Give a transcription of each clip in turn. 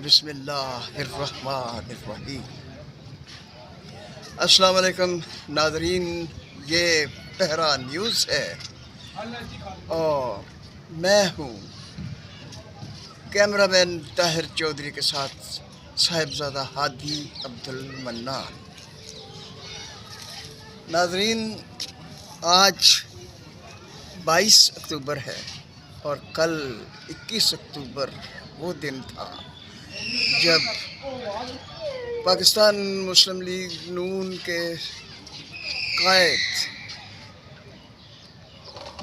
بسم اللہ الرحمن الرحیم۔ السلام علیکم ناظرین، یہ پہرا نیوز ہے اور میں ہوں کیمرہ مین طاہر چودھری کے ساتھ صاحبزادہ ہادی عبدالمنان۔ ناظرین، آج 22 اکتوبر ہے اور کل 21 اکتوبر وہ دن تھا جب پاکستان مسلم لیگ نون کے قائد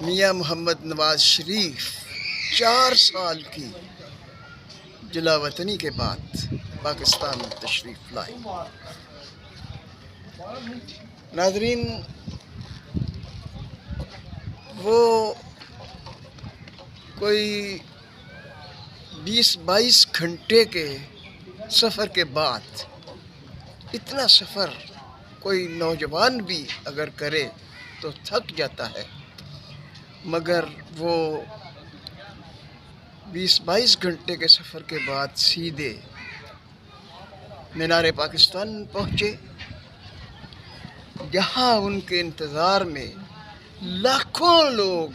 میاں محمد نواز شریف 4 سال کی جلا وطنی کے بعد پاکستان میں تشریف لائے۔ ناظرین، وہ کوئی 20-22 گھنٹے کے سفر کے بعد، اتنا سفر کوئی نوجوان بھی اگر کرے تو تھک جاتا ہے، مگر وہ 20-22 گھنٹے کے سفر کے بعد سیدھے مینار پاکستان پہنچے، جہاں ان کے انتظار میں لاکھوں لوگ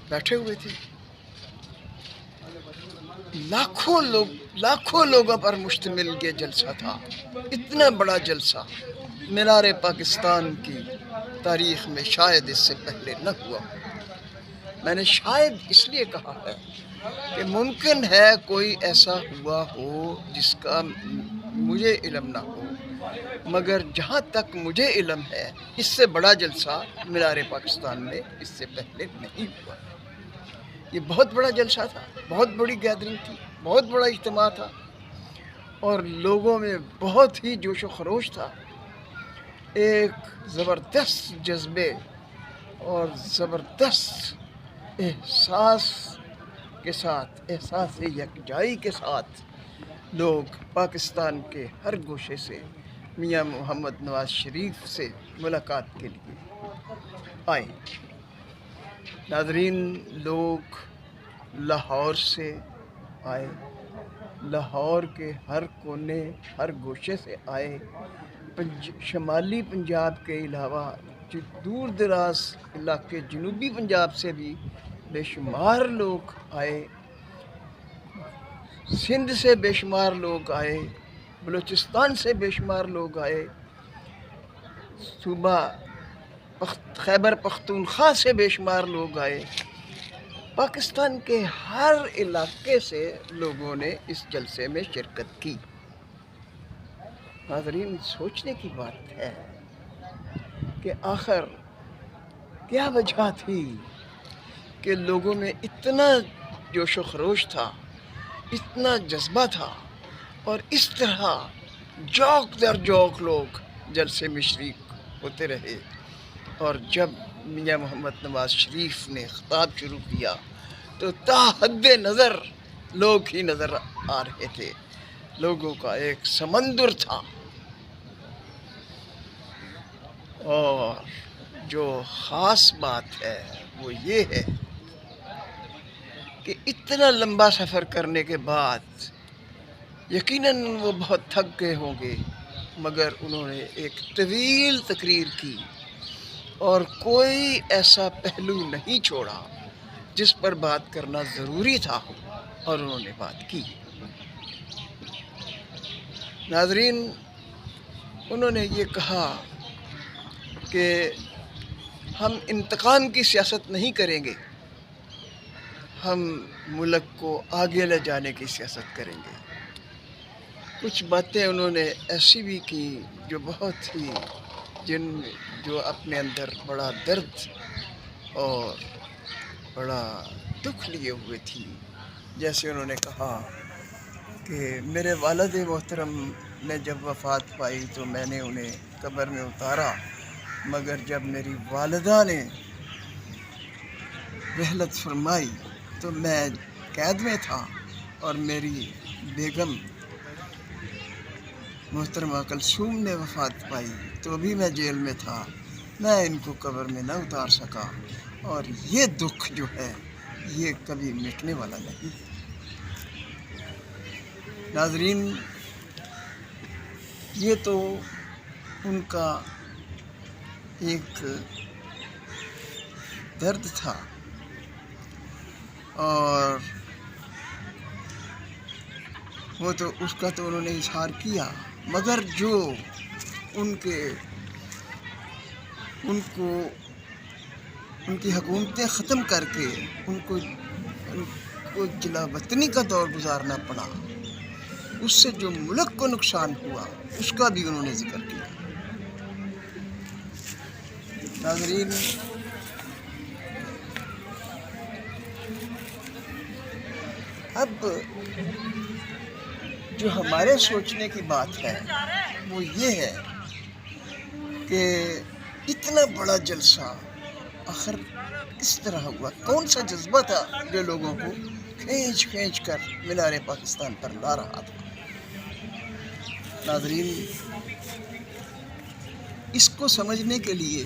بیٹھے ہوئے تھے۔ لاکھوں لوگوں پر مشتمل یہ جلسہ تھا۔ اتنا بڑا جلسہ مینار پاکستان کی تاریخ میں شاید اس سے پہلے نہ ہوا۔ میں نے شاید اس لیے کہا ہے کہ ممکن ہے کوئی ایسا ہوا ہو جس کا مجھے علم نہ ہو، مگر جہاں تک مجھے علم ہے اس سے بڑا جلسہ مینار پاکستان میں اس سے پہلے نہیں ہوا۔ یہ بہت بڑا جلسہ تھا، بہت بڑی گیدرنگ تھی، بہت بڑا اجتماع تھا اور لوگوں میں بہت ہی جوش و خروش تھا۔ ایک زبردست جذبے اور زبردست احساس کے ساتھ، احساس یکجائی کے ساتھ لوگ پاکستان کے ہر گوشے سے میاں محمد نواز شریف سے ملاقات کے لیے آئے۔ ناظرین، لوگ لاہور سے آئے، لاہور کے ہر کونے، ہر گوشے سے آئے، شمالی پنجاب کے علاوہ دور دراز علاقے جنوبی پنجاب سے بھی بے شمار لوگ آئے، سندھ سے بے شمار لوگ آئے، بلوچستان سے بے شمار لوگ آئے، صوبہ خیبر پختونخوا سے بے شمار لوگ آئے۔ پاکستان کے ہر علاقے سے لوگوں نے اس جلسے میں شرکت کی۔ ناظرین، سوچنے کی بات ہے کہ آخر کیا وجہ تھی کہ لوگوں میں اتنا جوش و خروش تھا، اتنا جذبہ تھا اور اس طرح جوق در جوق لوگ جلسے میں شریک ہوتے رہے۔ اور جب میاں محمد نواز شریف نے خطاب شروع کیا تو تا حد نظر لوگ ہی نظر آ رہے تھے، لوگوں کا ایک سمندر تھا۔ اور جو خاص بات ہے وہ یہ ہے کہ اتنا لمبا سفر کرنے کے بعد یقیناً وہ بہت تھک گئے ہوں گے، مگر انہوں نے ایک طویل تقریر کی اور کوئی ایسا پہلو نہیں چھوڑا جس پر بات کرنا ضروری تھا، اور انہوں نے بات کی۔ ناظرین، انہوں نے یہ کہا کہ ہم انتقام کی سیاست نہیں کریں گے، ہم ملک کو آگے لے جانے کی سیاست کریں گے۔ کچھ باتیں انہوں نے ایسی بھی کی جو بہت ہی جو اپنے اندر بڑا درد اور بڑا دکھ لیے ہوئے تھی۔ جیسے انہوں نے کہا کہ میرے والد محترم نے جب وفات پائی تو میں نے انہیں قبر میں اتارا، مگر جب میری والدہ نے رحلت فرمائی تو میں قید میں تھا، اور میری بیگم محترمہ کلثوم نے وفات پائی تو بھی میں جیل میں تھا، میں ان کو قبر میں نہ اتار سکا، اور یہ دکھ جو ہے یہ کبھی مٹنے والا نہیں۔ ناظرین، یہ تو ان کا ایک درد تھا اور وہ تو اس کا تو انہوں نے اظہار کیا، مگر جو ان کی حکومتیں ختم کر کے ان کو جلا وطنی کا دور گزارنا پڑا، اس سے جو ملک کو نقصان ہوا اس کا بھی انہوں نے ذکر کیا۔ ناظرین، اب جو ہمارے سوچنے کی بات ہے وہ یہ ہے کہ اتنا بڑا جلسہ آخر کس طرح ہوا، کون سا جذبہ تھا جو لوگوں کو کھینچ کر مینار پاکستان پر لا رہا تھا۔ ناظرین، اس کو سمجھنے کے لیے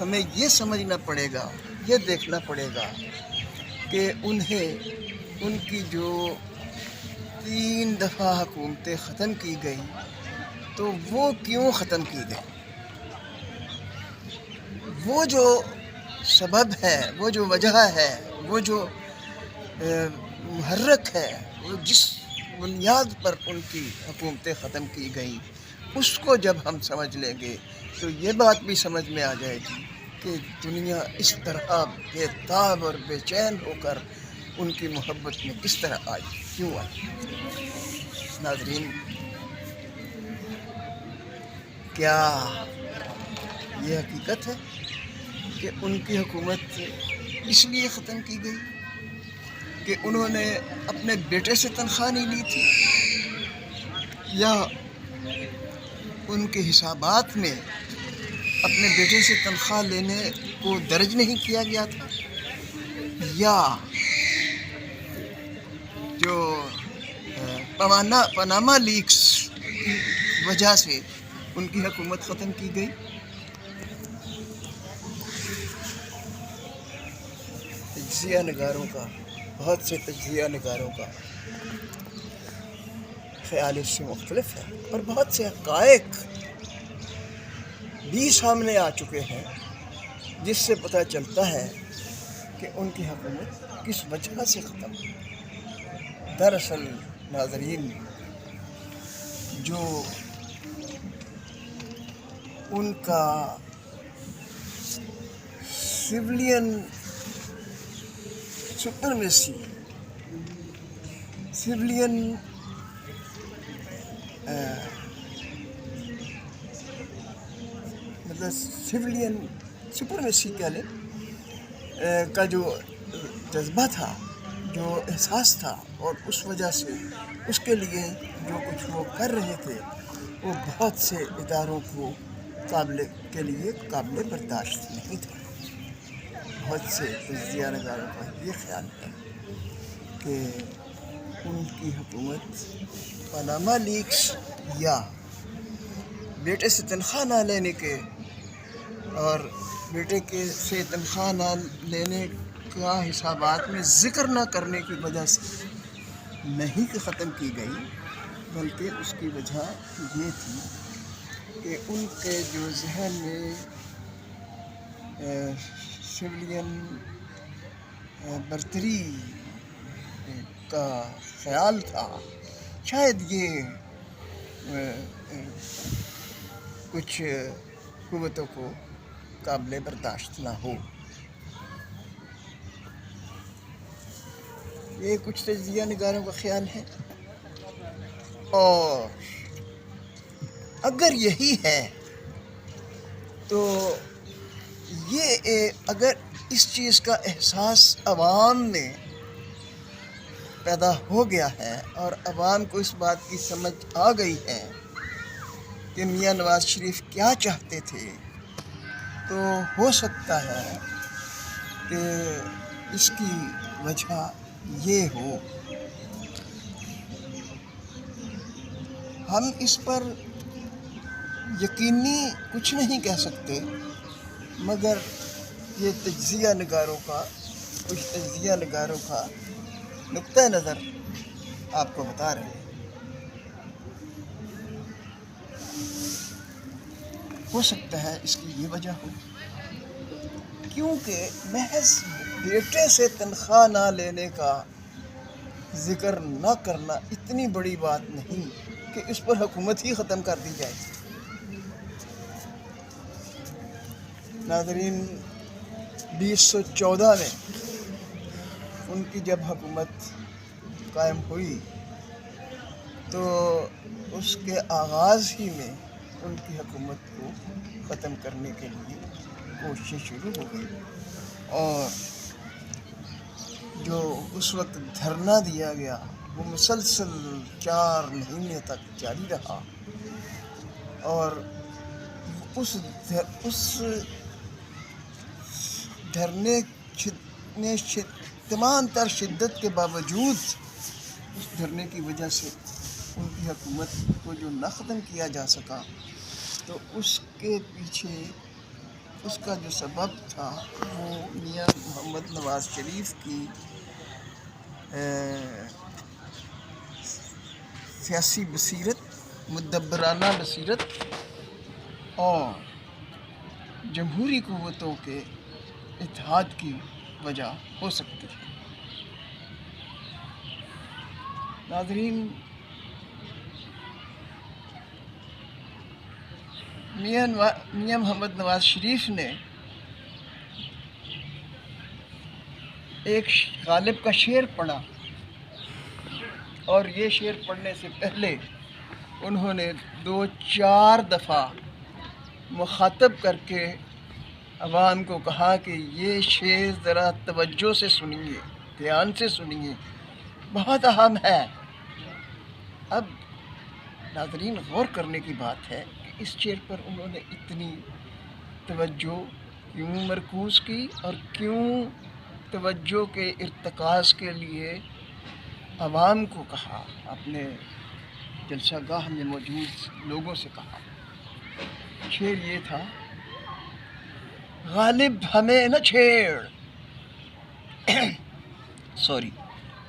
ہمیں یہ سمجھنا پڑے گا، یہ دیکھنا پڑے گا کہ ان کی جو 3 دفعہ حکومتیں ختم کی گئی تو وہ کیوں ختم کی گئی، وہ جو سبب ہے، وہ جو وجہ ہے، وہ جو محرک ہے، وہ جس بنیاد پر ان کی حکومتیں ختم کی گئی، اس کو جب ہم سمجھ لیں گے تو یہ بات بھی سمجھ میں آ جائے گی کہ دنیا اس طرح بے تاب اور بے چین ہو کر ان کی محبت میں کس طرح آئی، کیوں آئی۔ ناظرین، کیا یہ حقیقت ہے کہ ان کی حکومت اس لیے ختم کی گئی کہ انہوں نے اپنے بیٹے سے تنخواہ نہیں لی تھی، یا ان کے حسابات میں اپنے بیٹے سے تنخواہ لینے کو درج نہیں کیا گیا تھا، یا جو پاناما لیکس کی وجہ سے ان کی حکومت ختم کی گئی؟ تجزیہ نگاروں کا، بہت سے تجزیہ نگاروں کا خیال اس سے مختلف ہے، اور بہت سے حقائق بھی سامنے آ چکے ہیں جس سے پتہ چلتا ہے کہ ان کی حکومت کس وجہ سے ختم ہوئی۔ دراصل ناظرین، جو ان کا civilian supremacy, civilian civilian supremacy کہہ لیں کا جو جذبہ تھا، جو احساس تھا، اور اس وجہ سے اس کے لیے جو کچھ وہ کر رہے تھے وہ بہت سے اداروں کے لیے قابل برداشت نہیں تھا۔ بہت سے تجزیہ نگاروں کا یہ خیال ہے کہ ان کی حکومت پاناما لیکس یا بیٹے سے تنخواہ نہ لینے کے اور بیٹے سے تنخواہ نہ لینے کا حسابات میں ذکر نہ کرنے کی وجہ سے نہیں کہ ختم کی گئی، بلکہ اس کی وجہ یہ تھی کہ ان کے جو ذہن میں سویلین برتری کا خیال تھا، شاید یہ کچھ قوتوں کو قابل برداشت نہ ہو۔ یہ کچھ تجزیہ نگاروں کا خیال ہے، اور اگر یہی ہے تو اگر اس چیز کا احساس عوام میں پیدا ہو گیا ہے اور عوام کو اس بات کی سمجھ آ گئی ہے کہ میاں نواز شریف کیا چاہتے تھے، تو ہو سکتا ہے کہ اس کی وجہ یہ ہو۔ ہم اس پر یقینی کچھ نہیں کہہ سکتے، مگر یہ کچھ تجزیہ نگاروں کا نقطہ نظر آپ کو بتا رہے ہیں۔ ہو سکتا ہے اس کی یہ وجہ ہو کیونکہ محض بیٹے سے تنخواہ نہ لینے کا ذکر نہ کرنا اتنی بڑی بات نہیں کہ اس پر حکومت ہی ختم کر دی جائے۔ ناظرین، 2014 میں ان کی جب حکومت قائم ہوئی تو اس کے آغاز ہی میں ان کی حکومت کو ختم کرنے کے لیے کوششیں شروع ہو گئی، اور جو اس وقت دھرنا دیا گیا وہ مسلسل 4 مہینے تک جاری رہا، اور اس دھرنے میں تمام تر شدت کے باوجود اس دھرنے کی وجہ سے ان کی حکومت کو جو نہ ختم کیا جا سکا، تو اس کے پیچھے اس کا جو سبب تھا وہ میاں محمد نواز شریف کی سیاسی بصیرت، مدبرانہ بصیرت اور جمہوری قوتوں کے اتحاد کی وجہ ہو سکتی ہے۔ ناظرین، میاں محمد نواز شریف نے ایک غالب کا شعر پڑھا، اور یہ شعر پڑھنے سے پہلے انہوں نے 2-4 دفعہ مخاطب کر کے عوام کو کہا کہ یہ شعر ذرا توجہ سے سنیے، دھیان سے سنیے، بہت اہم ہے۔ اب ناظرین، غور کرنے کی بات ہے کہ اس شعر پر انہوں نے اتنی توجہ کیوں مرکوز کی، اور کیوں توجہ کے ارتکاز کے لیے عوام کو کہا، اپنے جلسہ گاہ میں موجود لوگوں سے کہا۔ شعر یہ تھا: غالب ہمیں نہ چھیڑ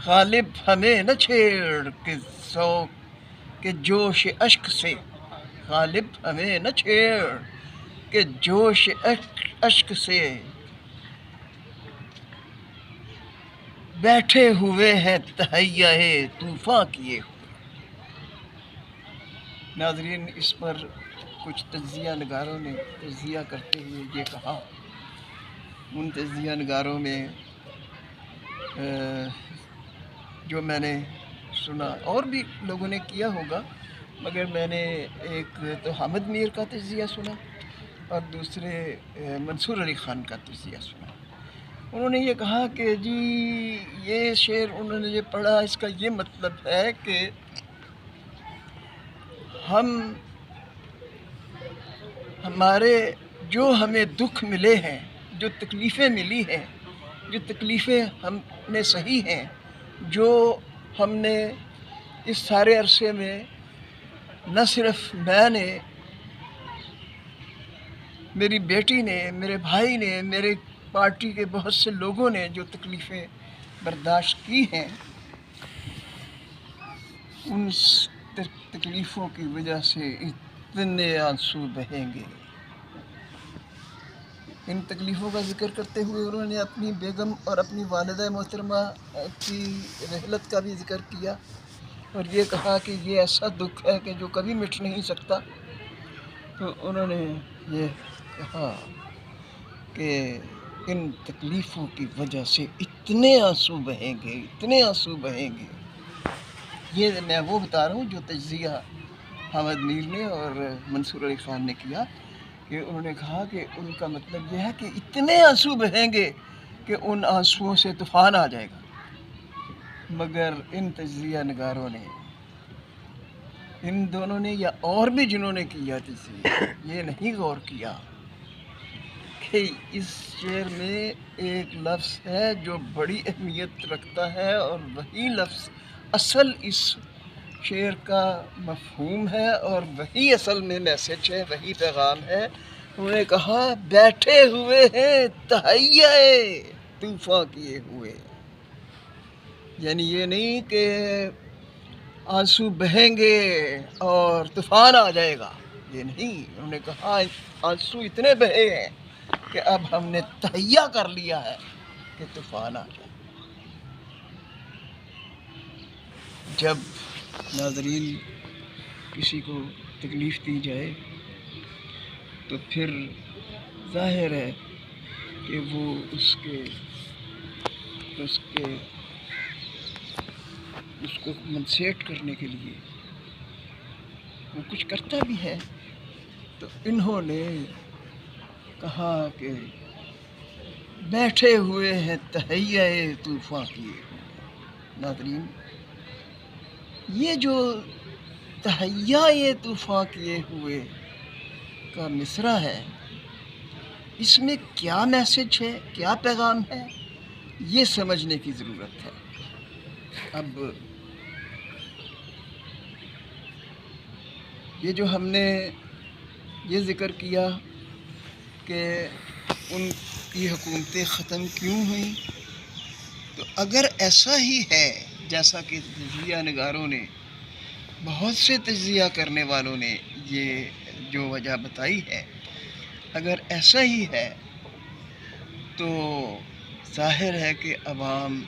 غالب ہمیں نہ چھیڑ کہ ذوق کے جوش اشک سے، غالب ہمیں نہ چھیڑ کہ جوش اشک سے، بیٹھے ہوئے ہیں تہیّئے طوفاں کیے ہوئے۔ ناظرین، اس پر کچھ تجزیہ نگاروں نے تجزیہ کرتے ہوئے یہ کہا، ان تجزیہ نگاروں میں جو میں نے سنا، اور بھی لوگوں نے کیا ہوگا، مگر میں نے ایک تو حامد میر کا تجزیہ سنا اور دوسرے منصور علی خان کا تجزیہ سنا۔ انہوں نے یہ کہا کہ جی یہ شعر انہوں نے یہ پڑھا، اس کا یہ مطلب ہے کہ ہمارے جو ہمیں دکھ ملے ہیں، جو تکلیفیں ملی ہیں، جو تکلیفیں ہم نے سہی ہیں، جو ہم نے اس سارے عرصے میں نہ صرف میں نے، میری بیٹی نے، میرے بھائی نے، میرے پارٹی کے بہت سے لوگوں نے جو تکلیفیں برداشت کی ہیں، ان تکلیفوں کی وجہ سے اتنے آنسو بہیں گے۔ ان تکلیفوں کا ذکر کرتے ہوئے انہوں نے اپنی بیگم اور اپنی والدہ محترمہ کی رحلت کا بھی ذکر کیا، اور یہ کہا کہ یہ ایسا دکھ ہے کہ جو کبھی مٹ نہیں سکتا۔ تو انہوں نے یہ کہا کہ ان تکلیفوں کی وجہ سے اتنے آنسو بہیں گے، اتنے آنسو بہیں گے۔ یہ میں وہ بتا رہا ہوں جو تجزیہ حامد میر نے اور منصور علی خان نے کیا، کہ انہوں نے کہا کہ ان کا مطلب یہ ہے کہ اتنے آنسو بہیں گے کہ ان آنسوؤں سے طوفان آ جائے گا۔ مگر ان تجزیہ نگاروں نے، ان دونوں نے یا اور بھی جنہوں نے کیا تجزیہ، یہ نہیں غور کیا کہ اس شعر میں ایک لفظ ہے جو بڑی اہمیت رکھتا ہے، اور وہی لفظ اصل اس شعر کا مفہوم ہے، اور وہی اصل میں میسج ہے، وہی پیغام ہے۔ انہوں نے کہا بیٹھے ہوئے ہیں تہیّئے طوفاں کیے ہوئے، یعنی یہ نہیں کہ آنسو بہیں گے اور طوفان آ جائے گا، یہ نہیں. انہوں نے کہا آنسو اتنے بہے ہیں کہ اب ہم نے تہیہ کر لیا ہے کہ طوفان آ جائے. جب ناظرین کسی کو تکلیف دی جائے تو پھر ظاہر ہے کہ وہ اس کو منسیٹ کرنے کے لیے وہ کچھ کرتا بھی ہے. تو انہوں نے کہا کہ بیٹھے ہوئے ہیں تہیہ طوفان کیے. ناظرین یہ جو تہیہ طوفان کیے ہوئے کا مصرع ہے، اس میں کیا میسج ہے، کیا پیغام ہے، یہ سمجھنے کی ضرورت ہے. اب یہ جو ہم نے یہ ذکر کیا کہ ان کی حکومتیں ختم کیوں ہوئیں، تو اگر ایسا ہی ہے جیسا کہ تجزیہ نگاروں نے، بہت سے تجزیہ کرنے والوں نے یہ جو وجہ بتائی ہے، اگر ایسا ہی ہے تو ظاہر ہے کہ عوام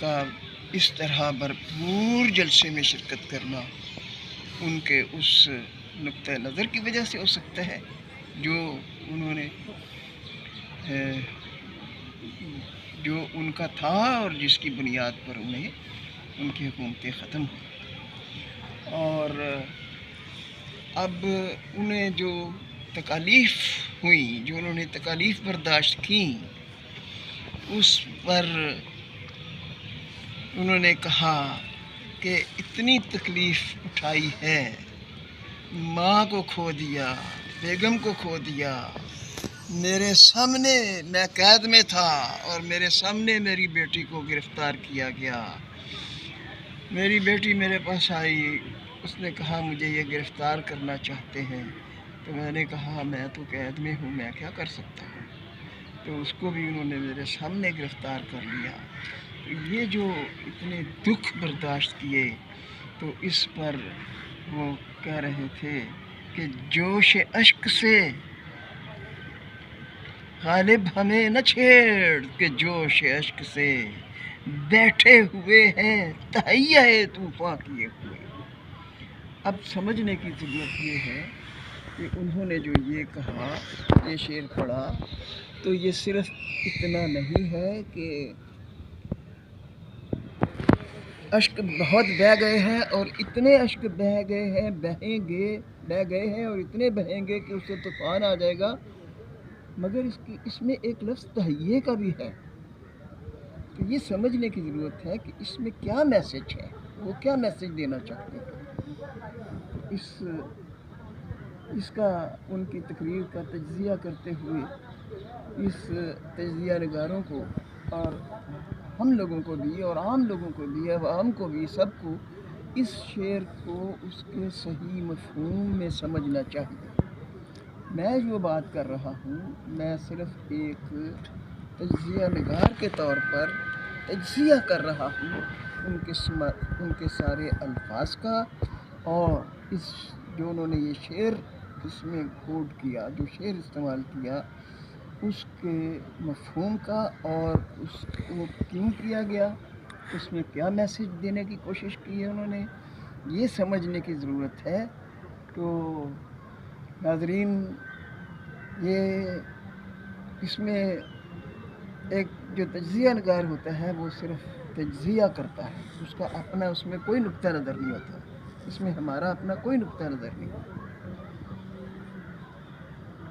کا اس طرح بھرپور جلسے میں شرکت کرنا ان کے اس نقطہ نظر کی وجہ سے ہو سکتا ہے جو انہوں نے جو ان کا تھا اور جس کی بنیاد پر ان کی حکومتیں ختم ہوئیں. اور اب انہیں جو تکالیف ہوئیں، جو انہوں نے تکالیف برداشت کیں، اس پر انہوں نے کہا کہ اتنی تکلیف اٹھائی ہے، ماں کو کھو دیا، بیگم کو کھو دیا، میرے سامنے میں قید میں تھا اور میرے سامنے میری بیٹی کو گرفتار کیا گیا. میری بیٹی میرے پاس آئی، اس نے کہا مجھے یہ گرفتار کرنا چاہتے ہیں. تو میں نے کہا میں تو قید میں ہوں، میں کیا کر سکتا ہوں. تو اس کو بھی انہوں نے میرے سامنے گرفتار کر لیا. تو یہ جو اتنے دکھ برداشت کیے، تو اس پر وہ کہہ رہے تھے کہ جوش اشک سے غالب ہمیں نہ چھیڑ، کہ جوش اشک سے بیٹھے ہوئے ہیں تہیہ طوفان کیے ہوئے. اب سمجھنے کی ضرورت یہ ہے کہ انہوں نے جو یہ کہا، یہ شعر پڑھا، تو یہ صرف اتنا نہیں ہے کہ اشک بہت بہہ گئے ہیں اور اتنے اشک بہہ گئے ہیں، بہ گئے ہیں اور اتنے بہیں گے کہ اس سے طوفان آ جائے گا، مگر اس میں ایک لفظ تہیہ کا بھی ہے. تو یہ سمجھنے کی ضرورت ہے کہ اس میں کیا میسج ہے، وہ کیا میسج دینا چاہتے ہیں. اس کا ان کی تقریر کا تجزیہ کرتے ہوئے اس تجزیہ نگاروں کو اور ہم لوگوں کو بھی اور عام لوگوں کو بھی، عوام کو بھی، سب کو اس شعر کو اس کے صحیح مفہوم میں سمجھنا چاہیے. میں جو بات کر رہا ہوں، میں صرف ایک تجزیہ نگار کے طور پر تجزیہ کر رہا ہوں ان کے سارے الفاظ کا، اور جو انہوں نے یہ شعر اس میں کوٹ کیا، جو شعر استعمال کیا، اس کے مفہوم کا، اور اس کو کیوں کیا گیا، اس میں کیا میسج دینے کی کوشش کی ہے انہوں نے، یہ سمجھنے کی ضرورت ہے. تو ناظرین، اس میں ایک جو تجزیہ نگار ہوتا ہے وہ صرف تجزیہ کرتا ہے، اس کا اپنا اس میں کوئی نقطہ نظر نہیں ہوتا، اس میں ہمارا اپنا کوئی نقطہ نظر نہیں ہوتا.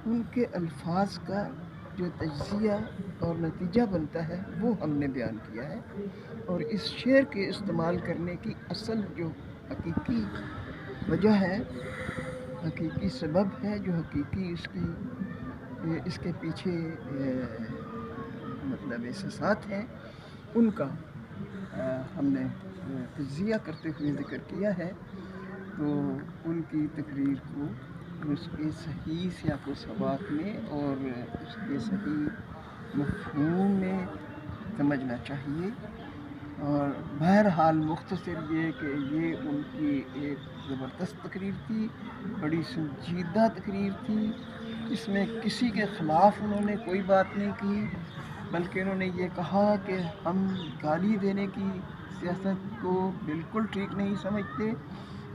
ان کے الفاظ کا جو تجزیہ اور نتیجہ بنتا ہے وہ ہم نے بیان کیا ہے. اور اس شعر کے استعمال کرنے کی اصل جو حقیقی وجہ ہے، حقیقی سبب ہے، جو حقیقی اس کے پیچھے مطلب احساسات ہیں، ان کا ہم نے تجزیہ کرتے ہوئے ذکر کیا ہے. تو ان کی تقریر کو اس کے صحیح سیاق و سباق میں اور اس کے صحیح مفہوم میں سمجھنا چاہیے. اور بہرحال مختصر یہ کہ یہ ان کی ایک زبردست تقریر تھی، بڑی سنجیدہ تقریر تھی، اس میں کسی کے خلاف انہوں نے کوئی بات نہیں کی، بلکہ انہوں نے یہ کہا کہ ہم گالی دینے کی سیاست کو بالکل ٹھیک نہیں سمجھتے،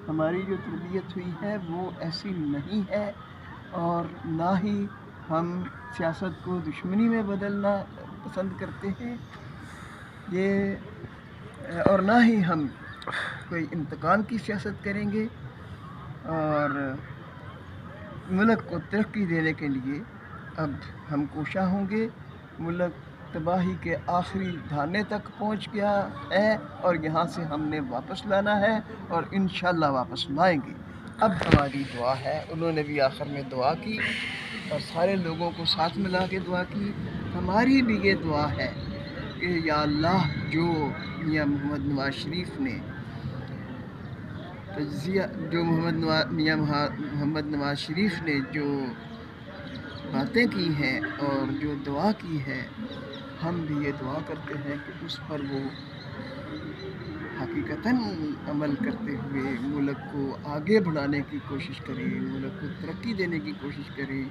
ہماری جو تربیت ہوئی ہے وہ ایسی نہیں ہے، اور نہ ہی ہم سیاست کو دشمنی میں بدلنا پسند کرتے ہیں، اور نہ ہی ہم کوئی انتقام کی سیاست کریں گے، اور ملک کو ترقی دینے کے لیے اب ہم کوشاں ہوں گے۔ ملک تباہی کے آخری دھانے تک پہنچ گیا ہے اور یہاں سے ہم نے واپس لانا ہے اور انشاءاللہ واپس لائیں گے۔ اب ہماری دعا ہے، انہوں نے بھی آخر میں دعا کی اور سارے لوگوں کو ساتھ ملا کے دعا کی، ہماری بھی یہ دعا ہے کہ یا اللہ جو میاں محمد نواز شریف نے تجزیہ، جو میاں محمد نواز شریف نے جو باتیں کی ہیں اور جو دعا کی ہے، ہم بھی یہ دعا کرتے ہیں کہ اس پر وہ حقیقتاً عمل کرتے ہوئے ملک کو آگے بڑھانے کی کوشش کریں، ملک کو ترقی دینے کی کوشش کریں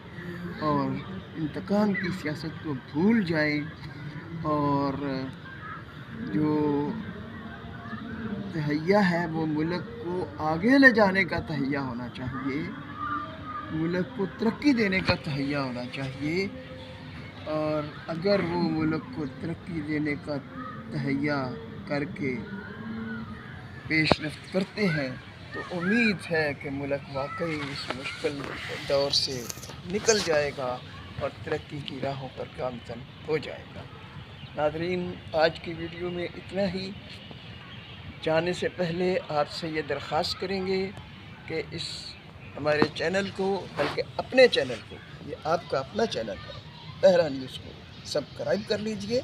اور انتقام کی سیاست کو بھول جائیں، اور جو تہیہ ہے وہ ملک کو آگے لے جانے کا تہیہ ہونا چاہیے، ملک کو ترقی دینے کا تہیہ ہونا چاہیے، اور اگر وہ ملک کو ترقی دینے کا تہیہ کر کے پیش رفت کرتے ہیں تو امید ہے کہ ملک واقعی اس مشکل دور سے نکل جائے گا اور ترقی کی راہوں پر گامزن ہو جائے گا۔ ناظرین، آج کی ویڈیو میں اتنا ہی۔ جانے سے پہلے آپ سے یہ درخواست کریں گے کہ اس ہمارے چینل کو، بلکہ اپنے چینل کو، یہ آپ کا اپنا چینل ہے طاہرہ نیوز کو سبسکرائب کر لیجئے،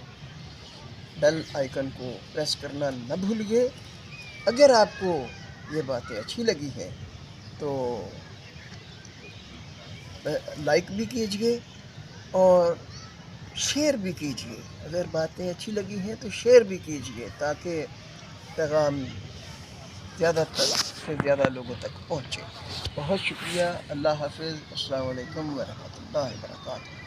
بیل آئیکن کو پریس کرنا نہ بھولیے۔ اگر آپ کو یہ باتیں اچھی لگی ہیں تو لائک بھی کیجئے اور شیئر بھی کیجئے، اگر باتیں اچھی لگی ہیں تو شیئر بھی کیجئے تاکہ پیغام زیادہ سے زیادہ لوگوں تک پہنچے۔ بہت شکریہ، اللہ حافظ، السلام علیکم ورحمۃ اللہ وبرکاتہ۔